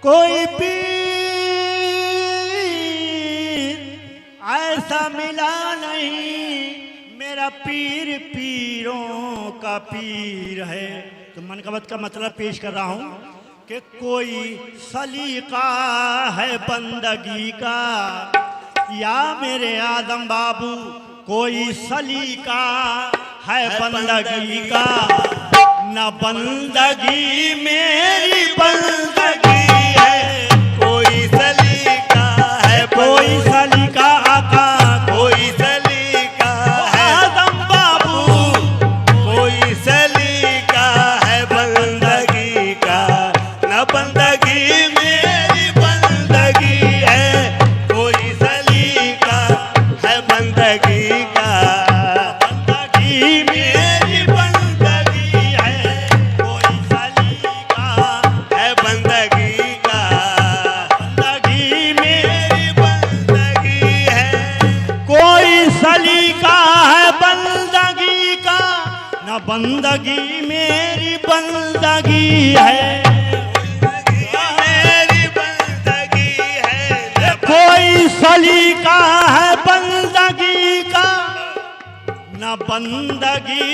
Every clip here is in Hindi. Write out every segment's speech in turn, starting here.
कोई पीर ऐसा मिला नहीं, मेरा पीर पीरों का पीर है। तो मनकबत का मतलब पेश कर रहा हूं कि कोई सलीका है बंदगी का, या मेरे आदम बाबू कोई सलीका है बंदगी का। न बंदगी मेरी बंदगी है, कोई सलीका है, कोई सलीका आका, कोई सलीका है आदम बाबू, कोई सलीका है बंदगी का। न बंदगी मेरी बंदगी है, कोई सलीका है बंदगी का। बंदगी मेरी बंदगी है, कोई सलीका है बंदगी का, बंदगी मेरी बंदगी है, कोई सलीका है बंदगी का। न बंदगी मेरी बंदगी है, मेरी बंदगी है। कोई सलीका है बंदगी का। न बंदगी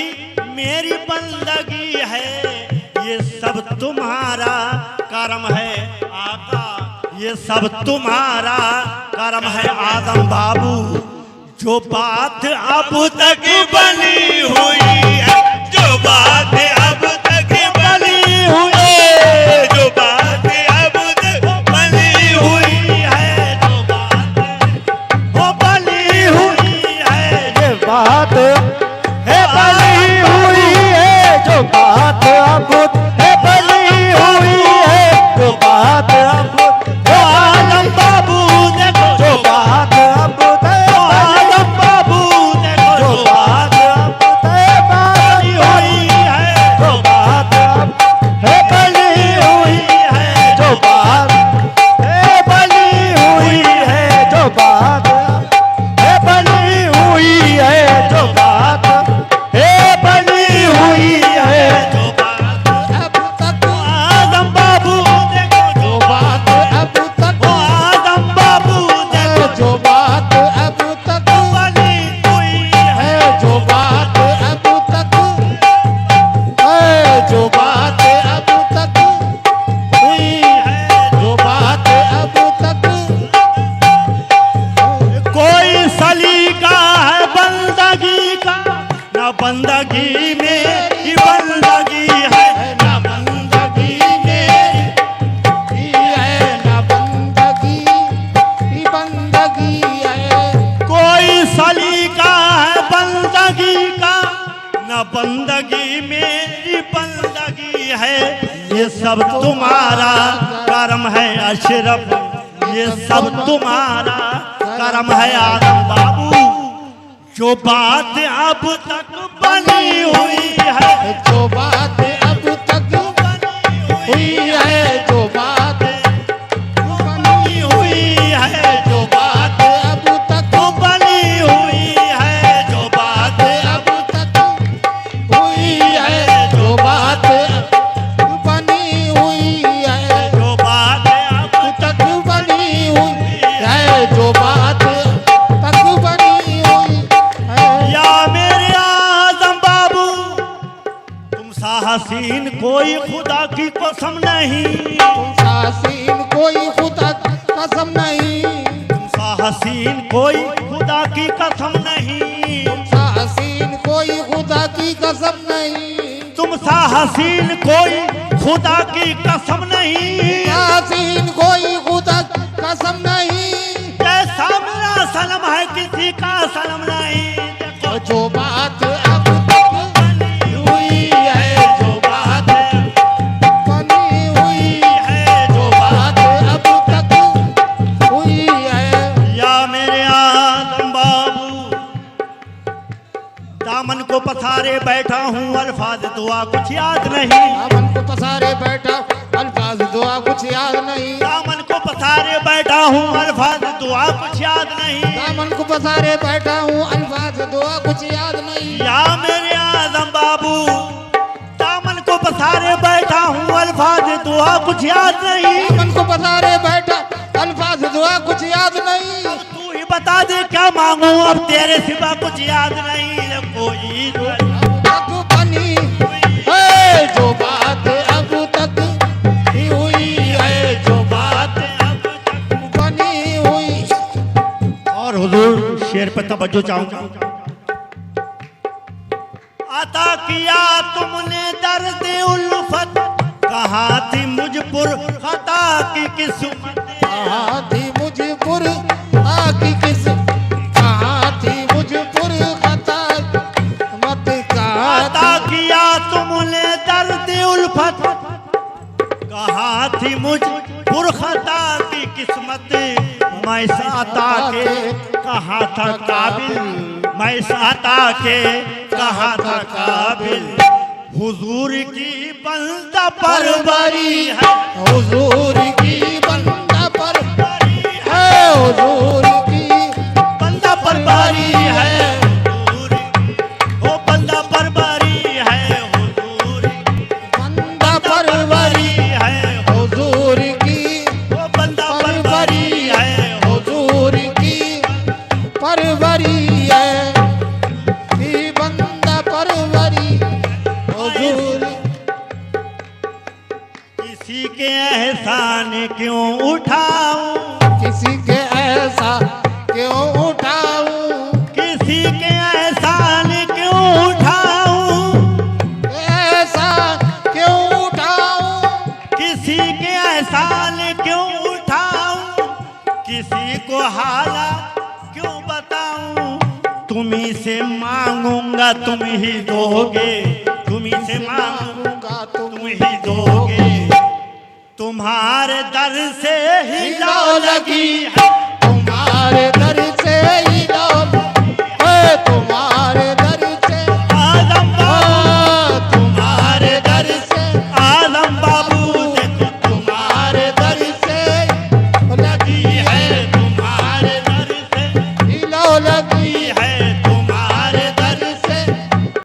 मेरी बंदगी है, ये सब तुम्हारा कर्म है आका, ये सब तुम्हारा कर्म है आदम बाबू। जो बात अब तक बनी हुई है, जो बात अब तक बनी हुई है, जो बात अब तक बनी हुई है, जो बात वो बनी हुई है, ये बात है बनी हुई है, जो बात अब है बनी हुई है, जो बात अब वो आदम बाबू देखो, जो बात अब वो आदम बाबू देखो, जो बात अब बनी हुई है, जो बात अब है बनी हुई है, जो बात है बनी हुई है, जो बात है बनी हुई है, जो बात है बनी हुई है, जो बात अब तक आदम बाबू देखो, जो बात अब तक वो आदम बाबू देखो, जो बात अब तक बनी हुई है, है, जो बात अब तक है, जो बात अब तक हुई है। जो बात अब तक कोई सलीका है बंदगी का, न बंदगी मेरी बंदगी है, न बंदगी मेरी। है ना बंदगी ही बंदगी है, कोई सलीका है बंदगी का, न बंदगी मेरी बंदगी है, ये सब तुम्हारा कर्म है अशरफ, ये सब तुम्हारा कर्म है आदम बाबू। जो बात अब तक बनी हुई है, जो बात अब तक हुई है, जो बात बनी हुई है, जो बात अब तक बनी हुई है, जो बात अब तक हुई है, जो बात बनी हुई है, जो बात अब तक बनी हुई है, जो बात तक बनी हुई है। या मेरे आदम बाबू, तुम सा हसीन कोई खुदा की कसम नहीं, तुम सासीन कोई खुदा कसम नहीं, तुम सा हसीन कोई खुदा की कसम नहीं, तुम सासीन कोई खुदा की कसम नहीं, तुम सा हसीन कोई खुदा की कसम नहीं। सासीन कोई खुदा कसम नहीं, जैसा मेरा सनम है किसी का सनम नहीं। देखो जो बात अब तक बनी हुई है, जो बात बनी हुई है, जो जो बात अब तक हुई है। या मेरे आदम बाबू, दामन को पसारे बैठा हूँ, अल्फाज दुआ कुछ याद नहीं। दामन को पसारे बैठा अल्फाज दुआ कुछ याद नहीं, दामन को पसारे बैठा हूँ, अल्फाज दुआ कुछ याद नहीं। दामन को पसारे बैठा हूँ, अल्फाज दुआ कुछ याद नहीं। या मेरे आदम बाबू, दामन को पसारे बैठा हूँ अल्फाज दुआ कुछ याद नहीं। मन को पसारे बैठा अल्फाज दुआ कुछ याद नहीं। अब तू ही बता दे क्या मांगू, अब तेरे सिवा कुछ याद नहीं है कोई। तक बनी है जो बात अब तक ही हुई है, जो बात अब तक बनी हुई। और हुजूर शेर पे तवज्जो चाहूंगा। अता किया तुमने दर्द उल्फत, कहाँ थी मुझपुर खता की किस्मत। कहाँ थी मुझपुर आकी किस, कहाँ थी मुझपुर खता मत अता किया तुमने दर्द उल्फत, कहाँ थी मुझपुर खता की किस्मत। मैं साता के कहाँ था काबिल, मैं साता के कहाँ था काबिल। हुजूर की बंदा परवरी है, हुजूर की बंदा परवरी है, हुजूर की बंदा परवरी है हुजूर, ओ बंदा परवरी है हुजूर, बंदा परवरी है हुजूर की ओ बंदा परवरी है। हुजूर की परवरी है, की बंदा परवरी हुजूर। किसी के एहसान क्यों उठाऊं, किसी के ऐसा क्यों उठाऊं, किसी के एहसान क्यों उठाऊं, ऐसा क्यों उठाऊं, किसी के एहसान क्यों उठाऊं, किसी को हाला क्यों बताऊं। तुम्ही से मांगूंगा तुम ही दोगे, तुम्ही से मांगूंगा तुम ही दोगे। तुम्हारे दर से ही लौ लगी है, तुम्हारे दर से ही लौट, तुम्हारे दर से आजम बाबू, तुम्हारे दर से